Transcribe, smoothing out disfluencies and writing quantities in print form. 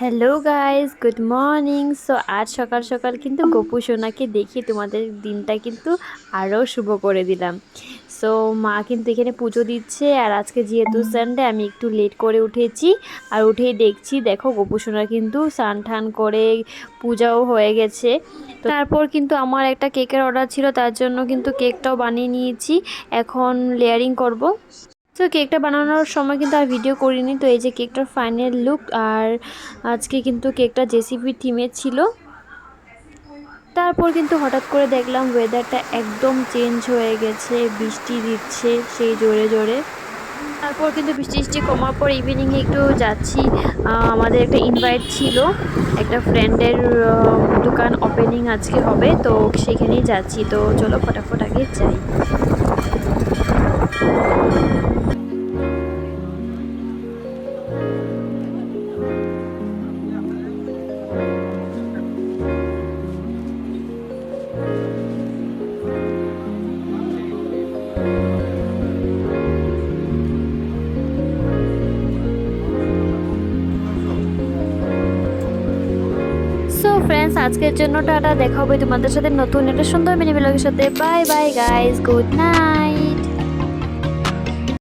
Hello guys, good morning. So আজ সকাল সকাল কিন্তু গপু সোনাকে দেখি তোমাদের দিনটা কিন্তু আরও শুভ করে দিলাম। সো মা কিন্তু এখানে পুজো দিচ্ছে, আর আজকে যেহেতু সানডে আমি একটু লেট করে উঠেছি। আর উঠেই দেখছি, দেখো গপু সোনা কিন্তু স্নান টান করে পূজাও হয়ে গেছে। তো তারপর কিন্তু আমার একটা কেকের অর্ডার ছিল, তার জন্য কিন্তু কেকটাও বানিয়ে নিয়েছি। এখন লেয়ারিং করব। তো কেকটা বানানোর সময় কিন্তু আর ভিডিও করিনি। তো এই যে কেকটার ফাইনাল লুক। আর আজকে কিন্তু কেকটা জেসিপি থিমের ছিল। তারপর কিন্তু হঠাৎ করে দেখলাম ওয়েদারটা একদম চেঞ্জ হয়ে গেছে, বৃষ্টি দিচ্ছে সেই জোরে জোরে। তারপর কিন্তু বৃষ্টি বৃষ্টি কমার পর ইভিনিংয়ে একটু যাচ্ছি। আমাদের একটা ইনভাইট ছিল, একটা ফ্রেন্ডের দোকান ওপেনিং আজকে হবে, তো সেখানেই যাচ্ছি। তো চলো ফটাফট আগে যাই। সো ফ্রেন্ডস, আজকের জন্য টাটা। দেখা হবে তোমাদের সাথে নতুন একটা সুন্দর মিনি ব্লগের সাথে। Bye bye guys, good night.